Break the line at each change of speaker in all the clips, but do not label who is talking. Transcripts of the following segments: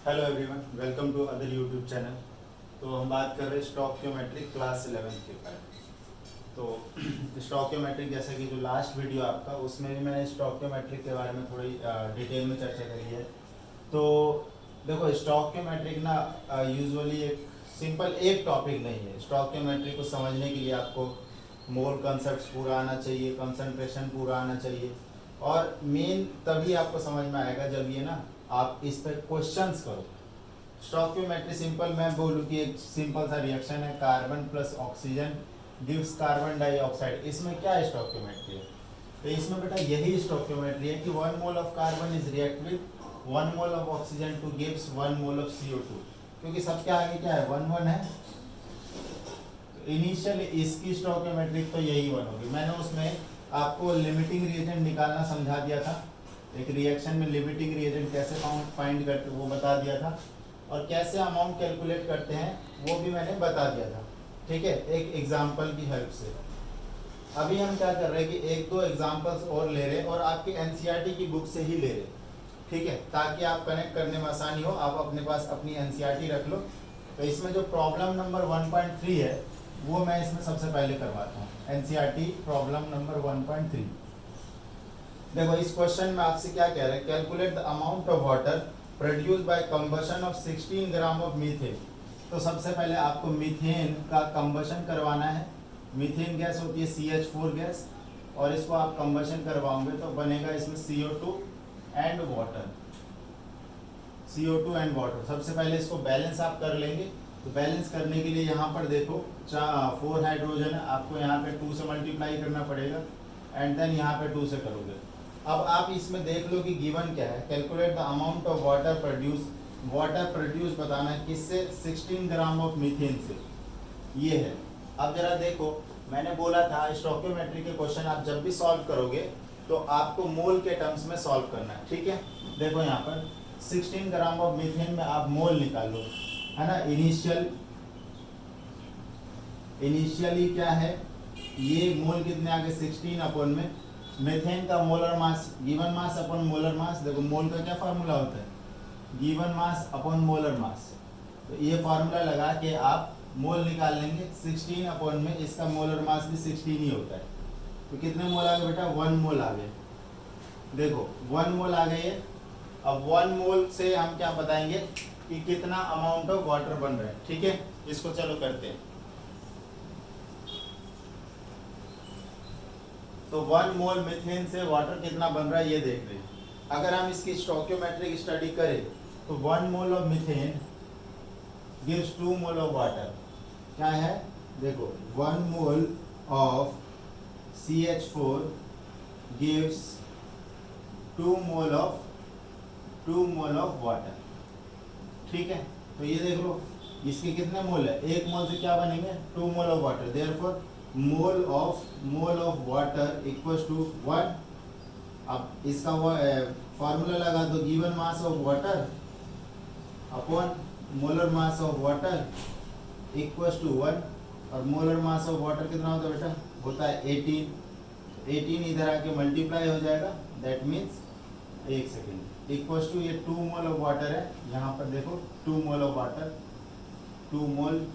Hello everyone, welcome to other YouTube channel. तो हम बात कर रहे हैं स्टोइकियोमेट्रिक क्लास 11 के बारे में। तो स्टोइकियोमेट्रिक जैसा कि जो लास्ट वीडियो आपका, उसमें भी मैंने स्टोइकियोमेट्रिक के बारे में थोड़ी डिटेल में चर्चा करी है। तो देखो, स्टोइकियोमेट्रिक ना यूजुअली एक सिंपल एक टॉपिक नहीं है। स्टोइकियोमेट्रिक को समझने के लिए आपको मोल कंसेप्ट पूरा आना चाहिए, कंसंट्रेशन पूरा आना चाहिए, और मेन तभी आपको समझ में आएगा जब ये ना आप इस पर क्वेश्चंस करो। स्टोइकियोमेट्री सिंपल मैं बोलूँ कि एक सिंपल सा रिएक्शन है, carbon plus oxygen gives carbon dioxide. इसमें क्या है स्टोइकियोमेट्री है? तो इसमें बेटा यही स्टोइकियोमेट्री है कि 1 mole of carbon is react with 1 mole of oxygen two gives 1 mole of CO2। क्योंकि सबके आगे क्या है, 1 1 है। इनिशियल इसकी स्टोइकियोमेट्रिक तो यही 1 होगी। मैंने उसमें आपको लिमिटिंग रिएजेंट निकालना समझा दिया था, एक रिएक्शन में लिमिटिंग रिएजेंट कैसे फाइंड करते वो बता दिया था, और कैसे अमाउंट कैलकुलेट करते हैं वो भी मैंने बता दिया था। ठीक है, एक एग्जांपल की हेल्प से। अभी हम क्या कर रहे हैं कि एक दो एग्जांपल्स और ले रहे हैं, और आपके एनसीईआरटी की बुक से ही ले रहे हैं। ठीक है, ताकि आप कनेक्ट करने में आसानी हो। आप अपने पास अपनी एनसीईआरटी रख लो। तो इसमें जो प्रॉब्लम नंबर 1.3 है वो मैं इसमें सबसे पहले करवाता हूँ। NCERT problem number 1.3। देखो, इस क्वेश्चन में आपसे क्या कह रहे हैं, calculate the amount of water produce by combustion of 16 gram of methane. तो सबसे पहले आपको मीथेन का कंबशन करवाना है। मीथेन गैस होती है CH4 गैस, और इसको आप कंबशन करवाओगे तो बनेगा इसमें CO2 and water. CO2 and water. सबसे पहले इसको बैलेंस आप कर लेंगे। तो बैलेंस करने के लिए यहाँ पर देखो 4 हाइड्रोजन है, आपको यहाँ पे 2 से मल्टीप्लाई करना पड़ेगा, एंड देन यहाँ पे 2 से करोगे। अब आप इसमें देख लो कि गिवन क्या है, calculate the amount of water produce. Water produce बताना है किससे, 16 ग्राम ऑफ मीथेन से, ये है। अब जरा देखो, मैंने बोला था स्टोइकियोमेट्री के क्वेश्चन आप जब भी सॉल्व करोगे तो आपको मोल के टर्म्स में सॉल्व करना है। ठीक है, देखो यहाँ पर 16 ग्राम ऑफ मीथेन में आप मोल निकालो, है ना। इनिशियली क्या है, ये मोल कितने आगे 16 अपॉन में मीथेन का molar mass, given mass upon molar मास। देखो मोल का क्या फार्मूला होता है, गिवन मास अपॉन मोलर मास। तो ये फार्मूला लगा के आप मोल निकाल लेंगे। 16 अपॉन में इसका मोलर मास भी 16 ही होता है। तो कितने मोल आ गए बेटा, 1 मोल आ गए। देखो 1 मोल आ गए। अब 1 मोल से हम क्या बताएंगे कि कितना अमाउंट ऑफ वाटर बन रहा है। ठीक है, इसको चलो करते हैं। तो 1 मोल मीथेन से वाटर कितना बन रहा है ये देख रहे हैं। अगर हम इसकी स्टोइकियोमेट्रिक स्टडी करें तो 1 mole of methane gives 2 mole of water. क्या है, देखो 1 mole of CH4 gives 2 mole of water. ठीक है, तो ये देख लो इसके कितने मोल है, 1 मोल से क्या बनेंगे, 2 mole of water. Therefore mole of water equals to 1। अब इसका फार्मूला लगा दो, given mass of water upon molar mass of water equals to 1। और मोलर मास ऑफ वाटर कितना होता है बेटा, होता है 18 इधर आके मल्टीप्लाई हो जाएगा, that means 1 second equals to ये 2 मोल ऑफ वाटर है। यहाँ पर देखो 2 मोल ऑफ वाटर, 2 मोल।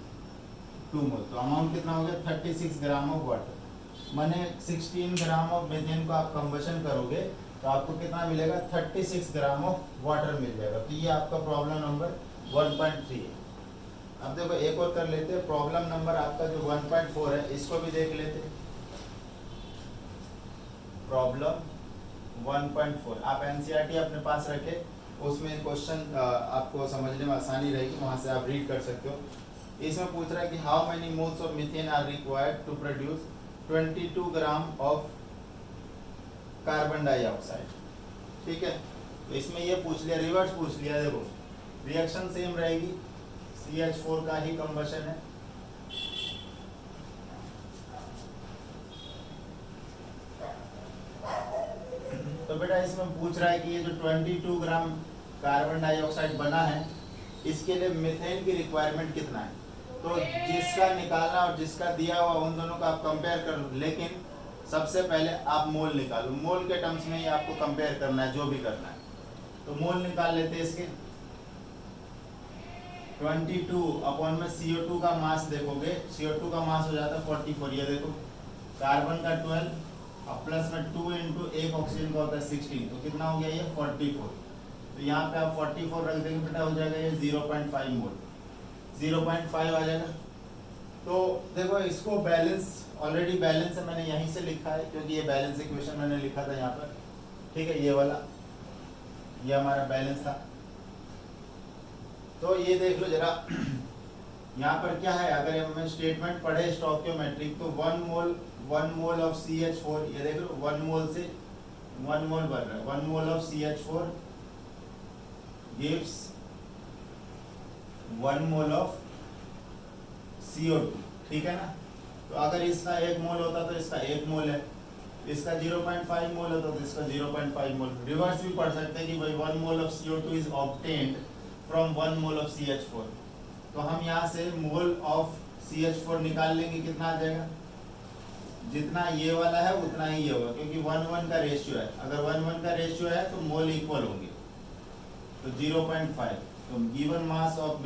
तो अमाउंट कितना हो गया, 36 ग्राम ऑफ वाटर। माने 16 ग्राम ऑफ मीथेन को आप कंबशन करोगे तो आपको कितना मिलेगा, 36 ग्राम ऑफ वाटर मिल जाएगा। तो ये आपका प्रॉब्लम नंबर 1.3 है। अब देखो एक और कर लेते हैं, प्रॉब्लम नंबर आपका जो 1.4 है इसको भी देख लेते हैं। प्रॉब्लम 1.4 आप एनसीईआरटी अपने पास रखे, उसमें क्वेश्चन आपको समझने में आसानी रहेगी, वहां से आप रीड कर सकते हो। इसमें पूछ रहा है कि how many moles of methane are required to produce 22 gram of carbon dioxide. ठीक है, तो इसमें ये पूछ लिया, रिवर्स पूछ लिया। देखो रिएक्शन सेम रहेगी, CH4 का ही कंबशन है। तो बेटा इसमें पूछ रहा है कि ये जो 22 ग्राम कार्बन डाइऑक्साइड बना है इसके लिए मीथेन की रिक्वायरमेंट कितना है। तो जिसका निकालना और जिसका दिया हुआ उन दोनों का आप कंपेयर कर लो, लेकिन सबसे पहले आप मोल निकालो। मोल के टर्म्स में ही आपको कंपेयर करना है जो भी करना है। तो मोल निकाल लेते हैं इसके। 22 अपॉन में CO2 का मास देखोगे, CO2 का मास हो जाता है 44। ये देखो कार्बन का 12 अब प्लस में 2 इंटू एक ऑक्सीजन का होता है 16, तो कितना हो गया ये 44। तो यहाँ पे आप 44 रख देंगे बेटा, हो जाएगा ये 0.5 मोल, 0.5 आ जाएगा। तो देखो इसको बैलेंस, ऑलरेडी बैलेंस है, मैंने यहीं से लिखा है क्योंकि ये बैलेंस इक्वेशन मैंने लिखा था यहाँ पर, ठीक है, ये वाला, ये हमारा बैलेंस था। तो ये देख लो जरा यहाँ पर क्या है, अगर हमें स्टेटमेंट पढ़े स्टोइकियोमेट्रिक, तो 1 मोल ऑफ CH4, ये देख लो 1 मोल से 1 मोल बन रहा है, 1 mole of CH4 gives 1 mole of CO2, ठीक है ना। तो अगर इसका 1 मोल होता तो इसका 1 मोल है, इसका 0.5 मोल होता तो इसका 0.5 मोल। रिवर्स भी पढ़ सकते हैं कि भाई 1 mole of CO2 is obtained from 1 mole of CH4। तो हम यहाँ से मोल ऑफ CH4 निकाल लेंगे, कितना आ जाएगा, जितना ये वाला है उतना ही ये होगा, क्योंकि 1:1 का रेशियो है। अगर 1:1 का रेशियो है तो मोल इक्वल होंगे, तो 0.5। तो given mass of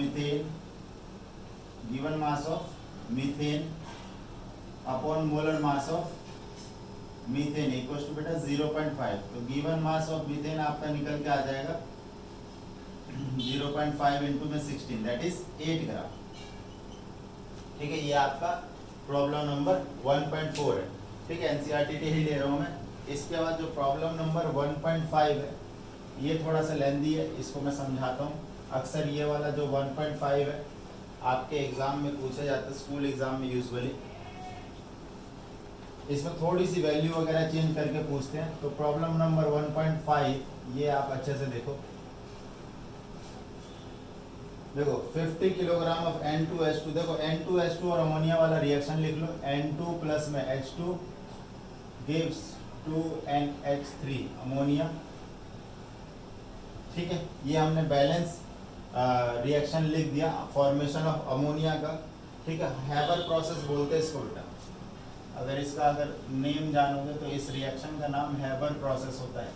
methane upon molar mass of methane equal to बेटा 0.5। तो गिवन मास ऑफ मीथेन आपका निकल के आ जाएगा 0.5 इंटू में 16, दैट इज 8 ग्राम, ठीक है। ये आपका प्रॉब्लम नंबर 1.4 है, ठीक है, NCERT ही ले रहा हूँ मैं। इसके बाद जो प्रॉब्लम नंबर 1.5 है, ये थोड़ा सा लेंदी है, इसको मैं समझाता हूँ। अक्सर ये वाला जो 1.5 है आपके एग्जाम में पूछा जाता है, स्कूल एग्जाम में यूजुअली। इसमें थोड़ी सी वैल्यू वगैरह चेंज करके पूछते हैं। तो प्रॉब्लम नंबर 1.5 ये आप अच्छे से देखो, 50 किलोग्राम ऑफ N2H2, देखो N2H2 और अमोनिया वाला रिएक्शन लिख लो, N2 प्लस में H2 गिव्स 2NH3 अमोनिया, ठीक है। ये हमने बैलेंस रिएक्शन लिख दिया, फॉर्मेशन ऑफ अमोनिया का, ठीक है। हैबर प्रोसेस बोलते हैं इसको बेटा, अगर नेम जानोगे तो इस रिएक्शन का नाम हैबर प्रोसेस होता है।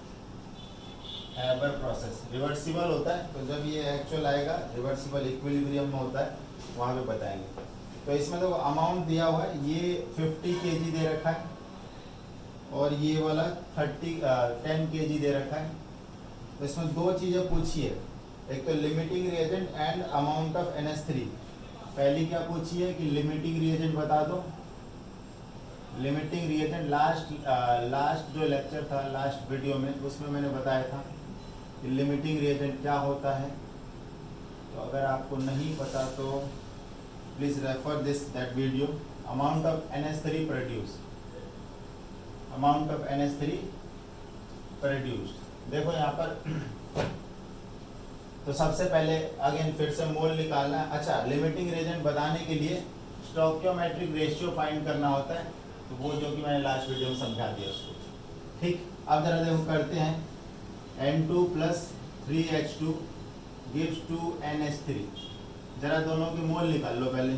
हैबर प्रोसेस रिवर्सिबल होता है, तो जब ये एक्चुअल आएगा रिवर्सिबल इक्विलिब्रियम में होता है, वहाँ पे बताएंगे। तो इसमें देखो अमाउंट दिया हुआ है, ये 50 kg दे रखा है और ये वाला 10 kg दे रखा है। तो इसमें दो चीज़ें पूछी है, एक तो limiting reagent and amount of NH3। पहली क्या पूछी है कि लिमिटिंग रिएजेंट बता दो। लिमिटिंग रिएजेंट लास्ट जो लेक्चर था, लास्ट वीडियो में, उसमें मैंने बताया था कि लिमिटिंग रिएजेंट क्या होता है। तो अगर आपको नहीं पता तो please refer that video. Amount of NH3 produce, amount of NH3 produced. देखो यहाँ पर तो सबसे पहले अगेन फिर से मोल निकालना है। अच्छा, लिमिटिंग रिएजेंट बताने के लिए स्टोइकियोमेट्रिक रेशियो फाइंड करना होता है, तो वो जो कि मैंने लास्ट वीडियो में समझा दिया उसको, ठीक। अब जरा देखो करते हैं, N2 plus 3H2 gives 2NH3। जरा दोनों के मोल निकाल लो पहले।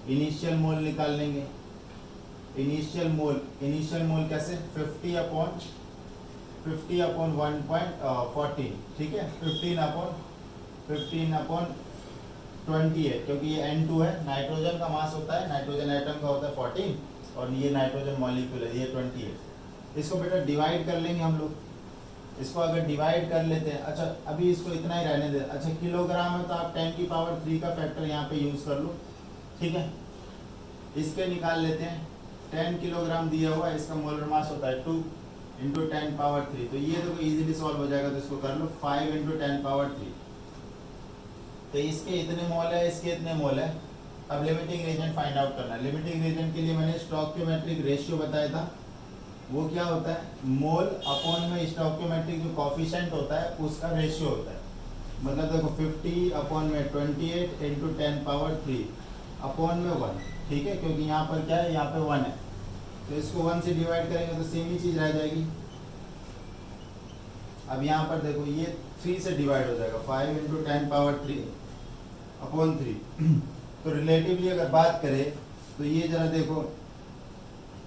इनिशियल मोल निकाल लेंगे। इनिशियल मोल कैसे, 50 अपॉन 1.14, ठीक है, 15 अपॉन 28, क्योंकि ये N2 है, नाइट्रोजन का मास होता है, नाइट्रोजन एटम का होता है 14 और ये नाइट्रोजन मॉलिक्यूल है, ये 28। इसको बेटा डिवाइड कर लेंगे हम लोग। इसको अगर डिवाइड कर लेते हैं, अच्छा अभी इसको इतना ही रहने दे। अच्छा किलोग्राम है तो आप 10 की पावर 3 का फैक्टर यहाँ पे यूज़ कर लो, ठीक है। इसके निकाल लेते हैं, 10 किलोग्राम दिया हुआ है, इसका मोलर मास होता है 2 इंटू 10 पावर 3। तो ये तो इजीली सॉल्व हो जाएगा, तो इसको कर लो 5 इंटू 10 पावर 3। तो इसके इतने मोल है, इसके इतने मोल है। अब लिमिटिंग रिएजेंट फाइंड आउट करना है। लिमिटिंग रिएजेंट के लिए मैंने स्टोइकियोमेट्रिक रेशियो बताया था, वो क्या होता है, मोल अपॉन में स्टोइकियोमेट्रिक जो कोफिशिएंट होता है उसका रेशियो होता है। मतलब देखो 50 अपॉन में 28 इंटू 10 पावर 3 अपॉन में 1, ठीक है, क्योंकि यहाँ पर क्या है, यहाँ पे 1 है, तो इसको 1 से डिवाइड करेंगे तो सेम ही चीज़ रह जाएगी। अब यहाँ पर देखो ये 3 से डिवाइड हो जाएगा, 5 इंटू 10 पावर 3 अपॉन 3। तो रिलेटिवली अगर बात करें तो ये जरा देखो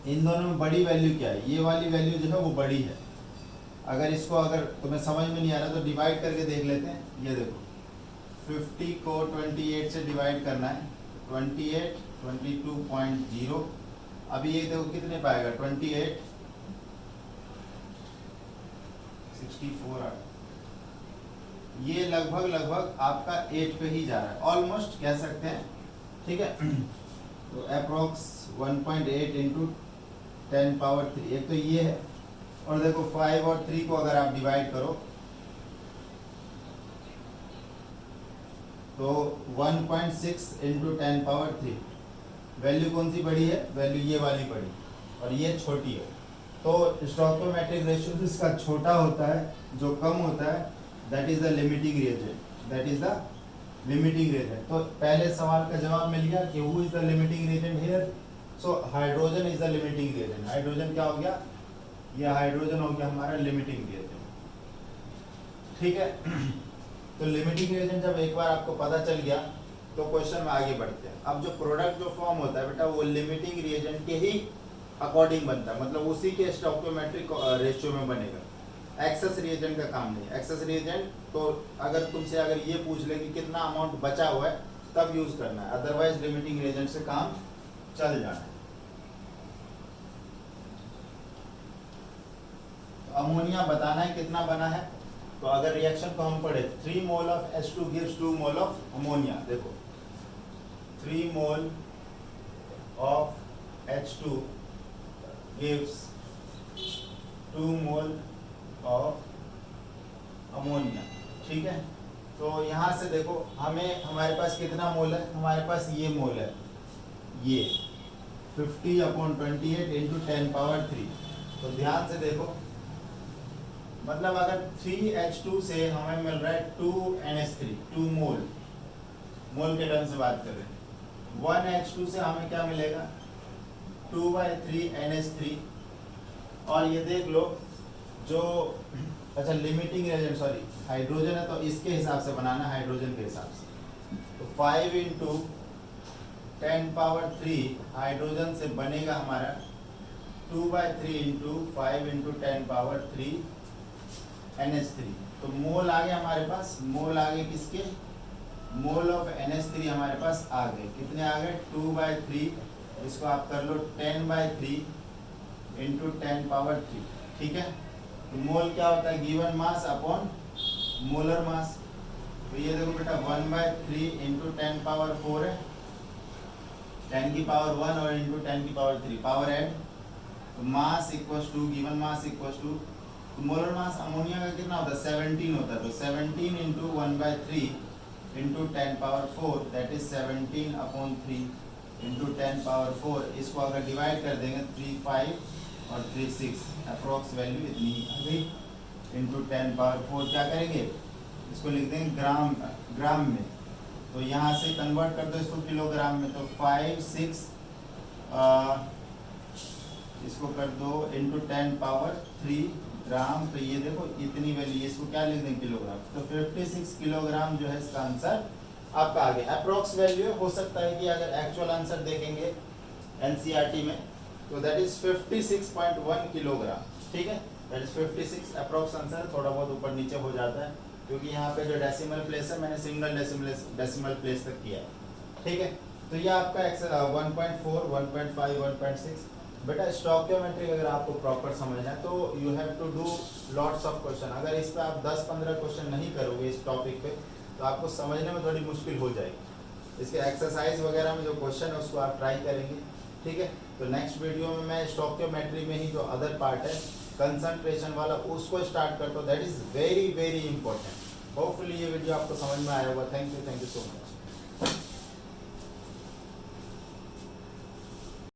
इन दोनों में बड़ी वैल्यू क्या है, ये वाली वैल्यू जो है वो बड़ी है। अगर तुम्हें समझ में नहीं आ रहा तो डिवाइड करके देख लेते हैं। ये देखो 50 को 28 से डिवाइड करना है, 28 22.0। अभी ये देखो कितने पाएगा, 28 64। ये लगभग आपका 8 पे ही जा रहा है, ऑलमोस्ट कह सकते हैं, ठीक है। तो अप्रोक्स 1.8 इंटू 10 पावर 3, एक तो ये है, और देखो 5 और 3 को अगर आप डिवाइड करो तो 1.6 इंटू 10 पावर 3। वैल्यू कौन सी बड़ी है, वैल्यू ये वाली बड़ी, और ये छोटी है। तो स्टोइकोमेट्रिक रेशियो जिसका छोटा होता है, जो कम होता है, that is the limiting reagent, that is the limiting reagent. तो पहले सवाल का जवाब मिल गया कि who is the limiting reagent here. So hydrogen is the limiting reagent. Hydrogen क्या हो गया, ये हाइड्रोजन हो गया हमारा लिमिटिंग रिएजेंट, ठीक है। तो लिमिटिंग रिएजेंट जब एक बार आपको पता चल गया तो क्वेश्चन में आगे बढ़ते हैं। अब जो प्रोडक्ट जो फॉर्म होता है बेटा, वो लिमिटिंग रिएजेंट के ही अकॉर्डिंग बनता है, मतलब उसी के स्टोइकोमेट्रिक रेशियो में बनेगा। एक्सेस रिएजेंट का काम नहीं। एक्सेस रिएजेंट तो अगर तुमसे अगर ये पूछ ले कि कितना अमाउंट बचा हुआ है तब यूज करना है, अदरवाइज लिमिटिंग रिएजेंट से काम चल जाना है। तो अमोनिया बताना है कितना बना है। तो अगर रिएक्शन को हम पढ़े, 3 mole of H2 gives 2 mole of ammonia. देखो 3 mole of H2 gives 2 mole of ammonia, ठीक है। तो यहाँ से देखो हमें, हमारे पास कितना मोल है, हमारे पास ये मोल है, ये 50/28 इंटू 10 पावर 3। तो ध्यान से देखो, मतलब अगर 3H2 से हमें मिल रहा है 2NH3, 2 मोल, मोल के टर्म से बात कर रहे हैं। 1H2 से हमें क्या मिलेगा, 2/3NH3। और ये देख लो जो, अच्छा लिमिटिंग रिएजेंट, सॉरी हाइड्रोजन है तो इसके हिसाब से बनाना, हाइड्रोजन के हिसाब से। तो 5 इंटू 10 पावर 3 हाइड्रोजन से बनेगा हमारा 2/3 इंटू 5 इंटू 10 पावर 3 NH3। तो मोल आ गए हमारे पास, मोल आ गए किसके, मोल ऑफ NH3 हमारे पास आ गए। कितने आ गए, 2/3, इसको आप कर लो 10/3 इंटू 10 पावर 3, ठीक है। तो मोल क्या होता है, गिवन मास अपॉन मोलर मास। तो ये देखो बेटा 1/3 इंटू 10 पावर 4 है, 10 की पावर 1 और इंटू 10 की पावर 3, पावर ऐड। तो mass equals to, given mass equals to, तो मोलर मास अमोनिया का कितना होता है, 17 होता है। तो 17 into 1/3 into 10 power 4, that is 17/3 into 10 power 4। इसको अगर डिवाइड कर देंगे 3 5 और 3 6, अप्रोक्स वैल्यू इतनी आ गई। इंटू 10 पावर 4 क्या करेंगे, इसको लिख देंगे ग्राम में। तो यहाँ से कन्वर्ट कर दो इसको किलोग्राम में। तो 5 6 इसको कर दो इंटू 10 पावर 3 ग्राम। तो ये देखो इतनी वैल्यू, इसको क्या लिख देंगे, किलोग्राम। तो 56 किलोग्राम जो है इसका आंसर आपका आ गया। अप्रोक्स वैल्यू हो सकता है कि अगर एक्चुअल आंसर देखेंगे एनसीईआरटी में तो दैट इज 56.1 किलोग्राम, ठीक है। दैट इज 56 अप्रोक्स आंसर, थोड़ा बहुत ऊपर नीचे हो जाता है क्योंकि यहाँ पे जो डेसिमल प्लेस है मैंने सिंगल डेसिमल प्लेस तक किया है, ठीक है। तो ये आपका 1.4 1.5 1.6। बेटा स्टोइकोमेट्रिक अगर आपको प्रॉपर समझना है तो you have to do lots of question. अगर इस पे आप 10-15 क्वेश्चन नहीं करोगे इस टॉपिक पे तो आपको समझने में थोड़ी मुश्किल हो जाएगी। इसके एक्सरसाइज वगैरह में जो क्वेश्चन है उसको आप ट्राई करेंगे, ठीक है। तो नेक्स्ट वीडियो में मैं स्टोइकोमेट्री में ही जो अदर पार्ट है कंसंट्रेशन वाला उसको स्टार्ट करता हूँ, that is very very important. Hopefully ये वीडियो आपको समझ में आया होगा। Thank you so much.